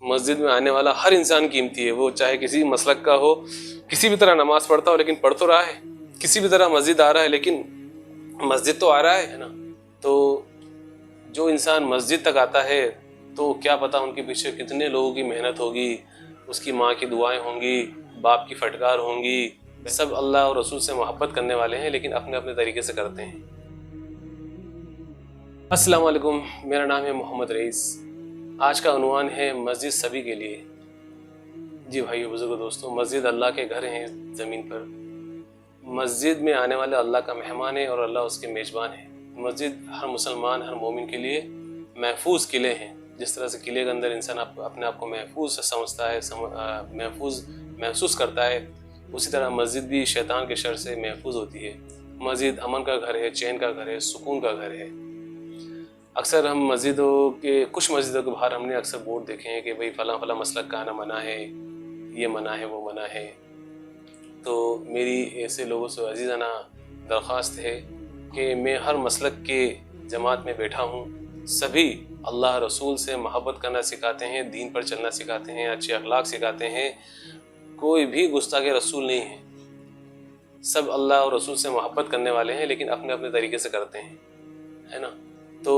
مسجد میں آنے والا ہر انسان قیمتی ہے، وہ چاہے کسی مسلک کا ہو، کسی بھی طرح نماز پڑھتا ہو لیکن پڑھ تو رہا ہے، کسی بھی طرح مسجد آ رہا ہے لیکن مسجد تو آ رہا ہے نا۔ تو جو انسان مسجد تک آتا ہے تو کیا پتہ ان کے پیچھے کتنے لوگوں کی محنت ہوگی، اس کی ماں کی دعائیں ہوں گی، باپ کی پھٹکار ہوں گی۔ سب اللہ اور رسول سے محبت کرنے والے ہیں لیکن اپنے اپنے طریقے سے کرتے ہیں۔ السلام علیکم، میرا نام ہے محمد رئیس۔ آج کا عنوان ہے مسجد سبھی کے لیے۔ جی بھائیو، بزرگو، دوستو، مسجد اللہ کے گھر ہیں زمین پر۔ مسجد میں آنے والے اللہ کا مہمان ہے اور اللہ اس کے میزبان ہے۔ مسجد ہر مسلمان، ہر مومن کے لیے محفوظ قلعے ہیں۔ جس طرح سے قلعے کے اندر انسان اپنے آپ کو محفوظ سمجھتا ہے، محفوظ محسوس کرتا ہے، اسی طرح مسجد بھی شیطان کے شر سے محفوظ ہوتی ہے۔ مسجد امن کا گھر ہے، چین کا گھر ہے، سکون کا گھر ہے۔ اکثر ہم کچھ مسجدوں کے باہر ہم نے اکثر بورڈ دیکھے ہیں کہ بھئی فلاں فلاں مسلک کا آنا منع ہے، یہ منع ہے، وہ منع ہے۔ تو میری ایسے لوگوں سے عزیزانہ درخواست ہے کہ میں ہر مسلک کے جماعت میں بیٹھا ہوں، سبھی اللہ رسول سے محبت کرنا سکھاتے ہیں، دین پر چلنا سکھاتے ہیں، اچھے اخلاق سکھاتے ہیں۔ کوئی بھی گستاخ رسول نہیں ہے، سب اللہ اور رسول سے محبت کرنے والے ہیں لیکن اپنے اپنے طریقے سے کرتے ہیں، ہے نا۔ تو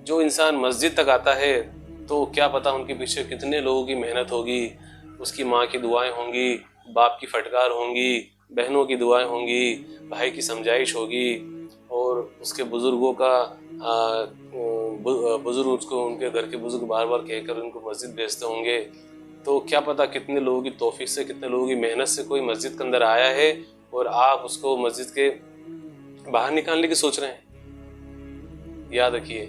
جو انسان مسجد تک آتا ہے تو کیا پتہ ان کے پیچھے کتنے لوگوں کی محنت ہوگی، اس کی ماں کی دعائیں ہوں گی، باپ کی پھٹکار ہوں گی، بہنوں کی دعائیں ہوں گی، بھائی کی سمجھائش ہوگی، اور اس کے بزرگوں کا بزرگ اس کو، ان کے گھر کے بزرگ بار بار کہہ کر ان کو مسجد بھیجتے ہوں گے۔ تو کیا پتہ کتنے لوگوں کی توفیق سے، کتنے لوگوں کی محنت سے کوئی مسجد کے اندر آیا ہے اور آپ اس کو مسجد کے باہر نکالنے کی سوچ رہے ہیں۔ یاد رکھیے،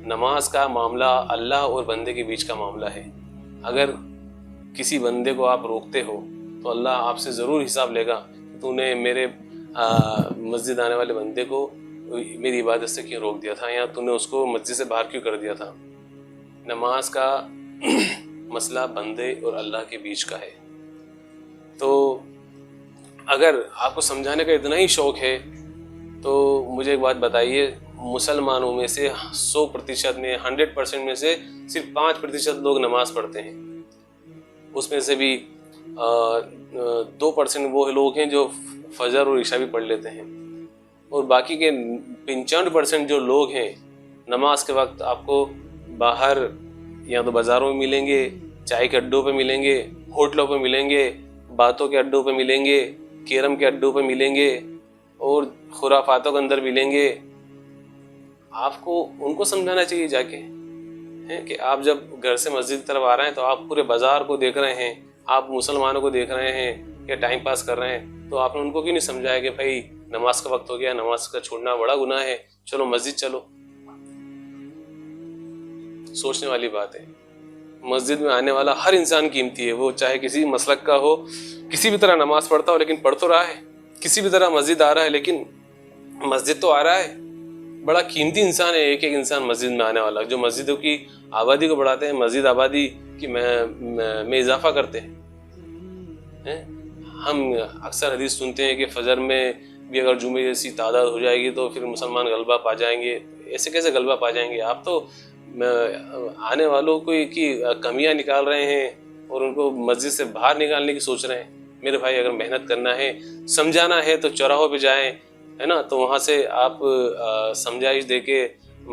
نماز کا معاملہ اللہ اور بندے کے بیچ کا معاملہ ہے۔ اگر کسی بندے کو آپ روکتے ہو تو اللہ آپ سے ضرور حساب لے گا کہ تو نے میرے مسجد آنے والے بندے کو میری عبادت سے کیوں روک دیا تھا، یا تو نے اس کو مسجد سے باہر کیوں کر دیا تھا۔ نماز کا مسئلہ بندے اور اللہ کے بیچ کا ہے۔ تو اگر آپ کو سمجھانے کا اتنا ہی شوق ہے تو مجھے ایک بات بتائیے، مسلمانوں میں سے 100% میں 100% میں سے صرف 5% لوگ نماز پڑھتے ہیں۔ اس میں سے بھی 2% وہ لوگ ہیں جو فجر اور عشاء بھی پڑھ لیتے ہیں، اور باقی کے 95% جو لوگ ہیں نماز کے وقت آپ کو باہر یا تو بازاروں میں ملیں گے، چائے کے اڈوں پہ ملیں گے، ہوٹلوں پہ ملیں گے، باتوں کے اڈوں پہ ملیں گے، کیرم کے اڈوں پہ ملیں گے، اور خرافاتوں کے اندر ملیں گے۔ آپ کو ان کو سمجھانا چاہیے جا کے کہ آپ جب گھر سے مسجد کی طرف آ رہے ہیں تو آپ پورے بازار کو دیکھ رہے ہیں، آپ مسلمانوں کو دیکھ رہے ہیں کہ ٹائم پاس کر رہے ہیں، تو آپ نے ان کو کیوں نہیں سمجھایا کہ بھائی نماز کا وقت ہو گیا، نماز کا چھوڑنا بڑا گناہ ہے، چلو مسجد چلو۔ سوچنے والی بات ہے۔ مسجد میں آنے والا ہر انسان قیمتی ہے، وہ چاہے کسی مسلک کا ہو، کسی بھی طرح نماز پڑھتا ہو لیکن پڑھ تو رہا ہے، کسی بھی طرح مسجد آ رہا ہے لیکن مسجد تو آ رہا ہے۔ بڑا قیمتی انسان ہے ایک انسان مسجد میں آنے والا، جو مسجدوں کی آبادی کو بڑھاتے ہیں، مسجد آبادی کی میں اضافہ کرتے ہیں۔ ہم اکثر حدیث سنتے ہیں کہ فجر میں بھی اگر جمعے جیسی تعداد ہو جائے گی تو پھر مسلمان غلبہ پا جائیں گے۔ ایسے کیسے غلبہ پا جائیں گے؟ آپ تو آنے والوں کو کی کمیاں نکال رہے ہیں اور ان کو مسجد سے باہر نکالنے کی سوچ رہے ہیں۔ میرے بھائی، اگر محنت کرنا ہے، سمجھانا ہے تو چوراہوں پہ جائیں، ہے نا، تو وہاں سے آپ سمجھائش دے کے،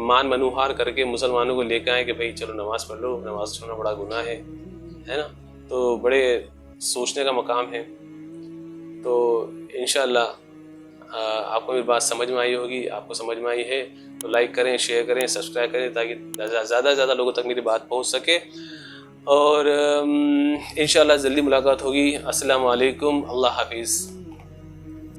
مان منوہار کر کے مسلمانوں کو لے کے آئیں کہ بھائی چلو نماز پڑھ لو، نماز چھوڑنا بڑا گناہ ہے نا۔ تو بڑے سوچنے کا مقام ہے۔ تو انشاءاللہ آپ کو میری بات سمجھ میں آئی ہوگی۔ آپ کو سمجھ میں آئی ہے تو لائک کریں، شیئر کریں، سبسکرائب کریں تاکہ زیادہ سے زیادہ لوگوں تک میری بات پہنچ سکے، اور انشاءاللہ جلدی ملاقات ہوگی۔ السلام علیکم، اللہ حافظ۔